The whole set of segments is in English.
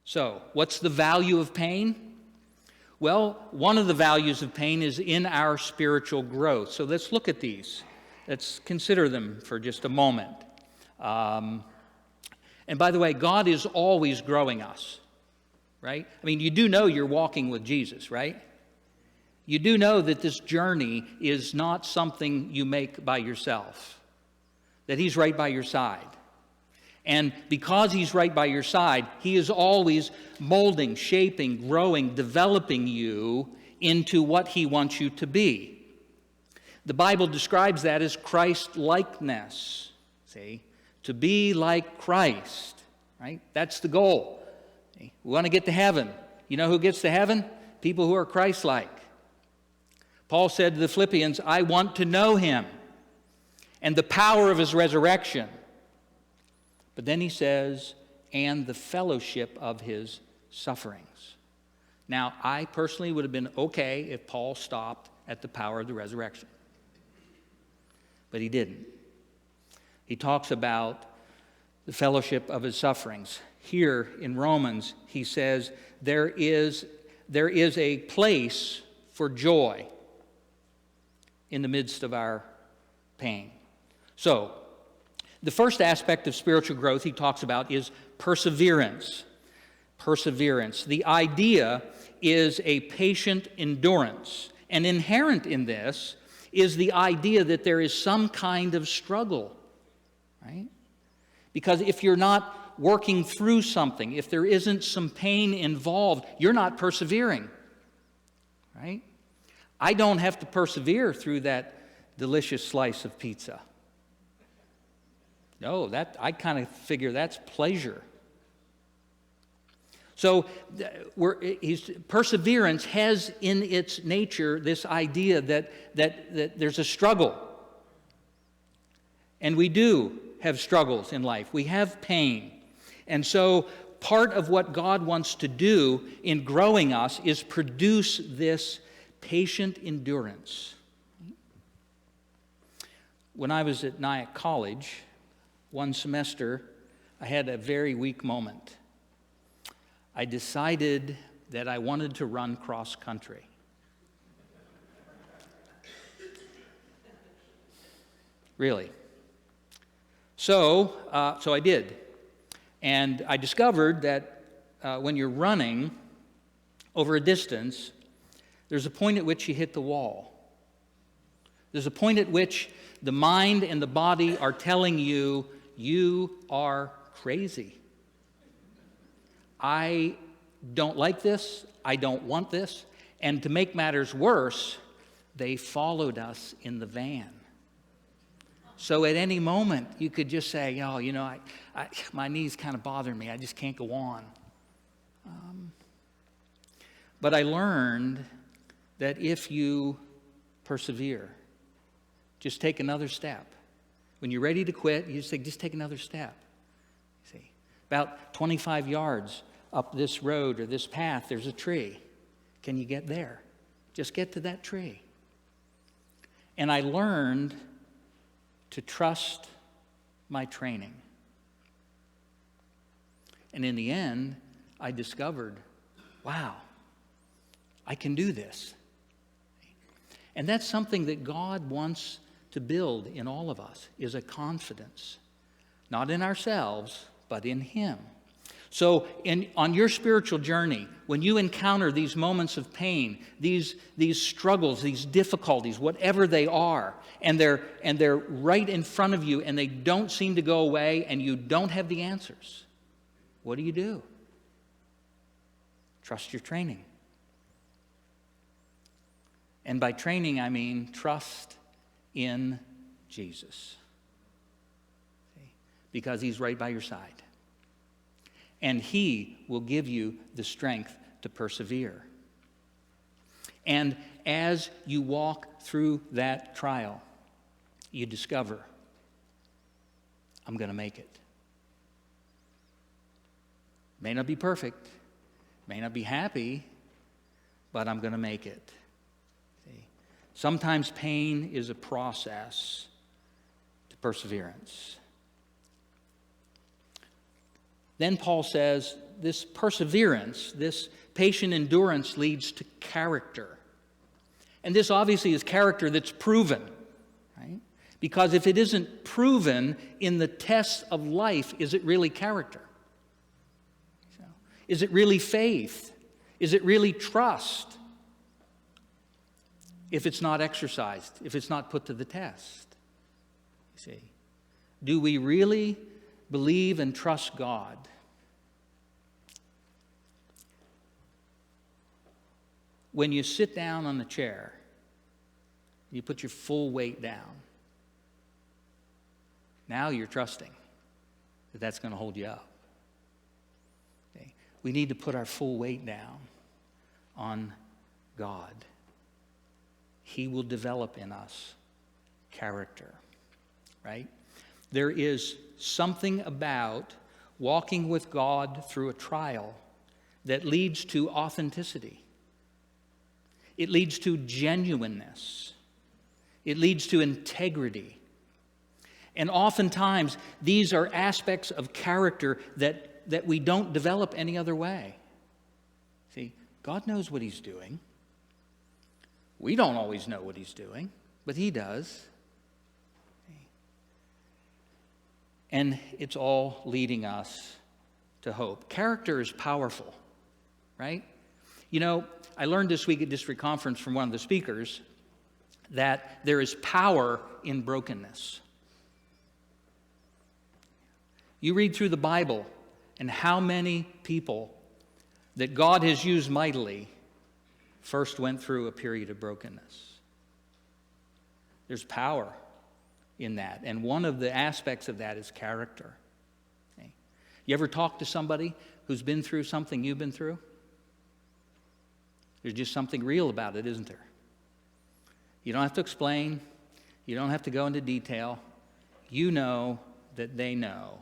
So, what's the value of pain? Well, one of the values of pain is in our spiritual growth. So let's look at these. Let's consider them for just a moment. And by the way, God is always growing us, right? I mean, you do know you're walking with Jesus, right? You do know that this journey is not something you make by yourself, that He's right by your side. And because He's right by your side, He is always molding, shaping, growing, developing you into what He wants you to be. The Bible describes that as Christ-likeness. See? To be like Christ, right? That's the goal. We want to get to heaven. You know who gets to heaven? People who are Christ-like. Paul said to the Philippians, I want to know Him and the power of His resurrection. But then he says, and the fellowship of His sufferings. Now, I personally would have been okay if Paul stopped at the power of the resurrection. But he didn't. He talks about the fellowship of His sufferings. Here in Romans, he says, there is a place for joy in the midst of our pain. So, the first aspect of spiritual growth he talks about is perseverance. Perseverance. The idea is a patient endurance. And inherent in this is the idea that there is some kind of struggle, right? Because if you're not working through something, if there isn't some pain involved, you're not persevering, right? I don't have to persevere through that delicious slice of pizza. No, I kind of figure that's pleasure. So perseverance has in its nature this idea that there's a struggle. And we do have struggles in life. We have pain. And so part of what God wants to do in growing us is produce this patient endurance. When I was at Nyack College, one semester, I had a very weak moment. I decided that I wanted to run cross country. Really. So I did. And I discovered that when you're running over a distance, there's a point at which you hit the wall. There's a point at which the mind and the body are telling you, you are crazy. I don't like this. I don't want this. And to make matters worse, they followed us in the van. So at any moment, you could just say, oh, you know, my knees kind of bother me. I just can't go on. But I learned that if you persevere, just take another step. When you're ready to quit, you just take another step. See, about 25 yards up this road or this path, there's a tree. Can you get there? Just get to that tree. And I learned to trust my training. And in the end, I discovered, wow, I can do this. And that's something that God wants to build in all of us, is a confidence, not in ourselves, but in Him. So on your spiritual journey, when you encounter these moments of pain, these struggles, these difficulties, whatever they are, and they're right in front of you and they don't seem to go away and you don't have the answers, what do? Trust your training. And by training, I mean trust in Jesus. See? Because He's right by your side. And He will give you the strength to persevere. And as you walk through that trial, you discover, I'm going to make it. May not be perfect, may not be happy, but I'm going to make it. See? Sometimes pain is a process to perseverance. Then Paul says, this perseverance, this patient endurance leads to character. And this obviously is character that's proven, right? Because if it isn't proven in the tests of life, is it really character? So, is it really faith? Is it really trust? If it's not exercised, if it's not put to the test, you see. Do we really believe and trust God? When you sit down on the chair, you put your full weight down. Now you're trusting that that's going to hold you up. Okay? We need to put our full weight down on God. He will develop in us character, right? There is something about walking with God through a trial that leads to authenticity. It leads to genuineness. It leads to integrity. And oftentimes, these are aspects of character that we don't develop any other way. See, God knows what He's doing. We don't always know what He's doing, but He does. And it's all leading us to hope. Character is powerful, right? You know, I learned this week at district conference from one of the speakers that there is power in brokenness. You read through the Bible and how many people that God has used mightily first went through a period of brokenness. There's power in that. And one of the aspects of that is character. Okay? You ever talk to somebody who's been through something you've been through? There's just something real about it, isn't there? You don't have to explain. You don't have to go into detail. You know that they know.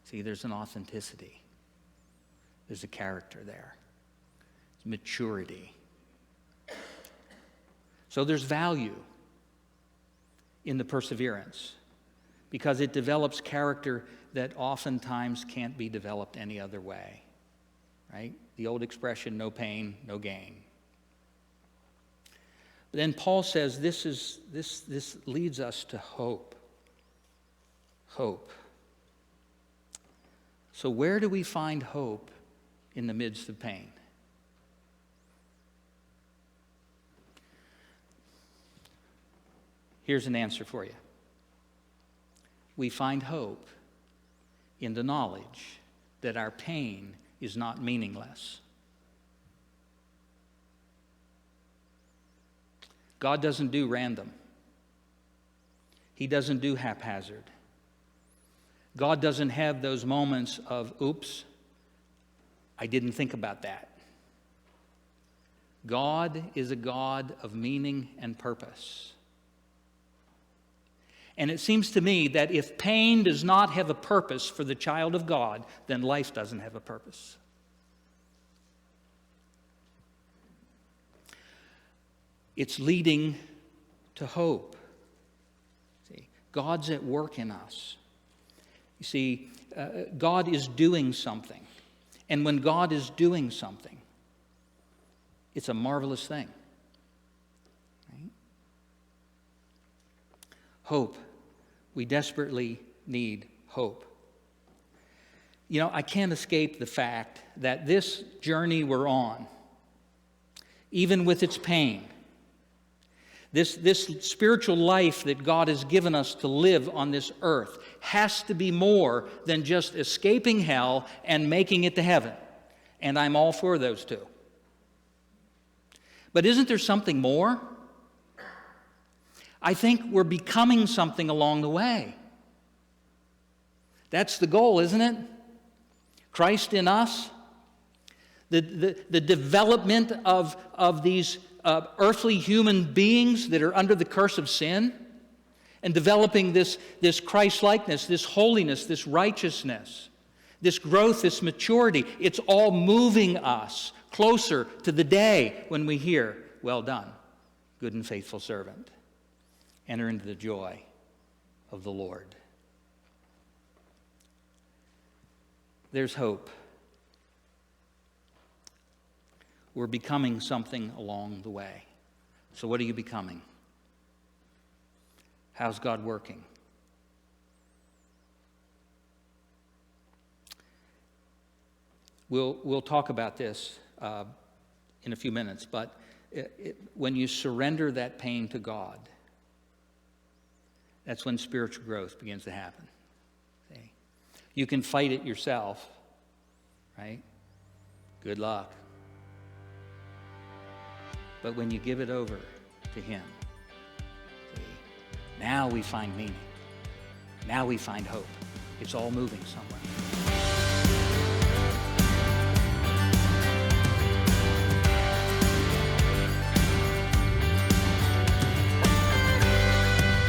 See, there's an authenticity. There's a character there. It's maturity. So there's value in the perseverance because it develops character that oftentimes can't be developed any other way, right? The old expression, no pain, no gain. But then Paul says this leads us to hope. Hope. So where do we find hope in the midst of pain? Here's an answer for you. We find hope in the knowledge that our pain is not meaningless. God doesn't do random. He doesn't do haphazard. God doesn't have those moments of, oops, I didn't think about that. God is a God of meaning and purpose. And it seems to me that if pain does not have a purpose for the child of God, then life doesn't have a purpose. It's leading to hope. See, God's at work in us. You see, God is doing something. And when God is doing something, it's a marvelous thing. Right? Hope. We desperately need hope. You know, I can't escape the fact that this journey we're on, even with its pain, this spiritual life that God has given us to live on this earth has to be more than just escaping hell and making it to heaven. And I'm all for those two. But isn't there something more? I think we're becoming something along the way. That's the goal, isn't it? Christ in us. The development of these earthly human beings that are under the curse of sin, and developing this Christ-likeness, this holiness, this righteousness, this growth, this maturity. It's all moving us closer to the day when we hear, well done, good and faithful servant. Enter into the joy of the Lord. There's hope. we're becoming something along the way. So what are you becoming? How's God working? We'll talk about this in a few minutes, but when you surrender that pain to God, that's when spiritual growth begins to happen. See? You can fight it yourself, right? Good luck. But when you give it over to Him, see, now we find meaning. Now we find hope. It's all moving somewhere.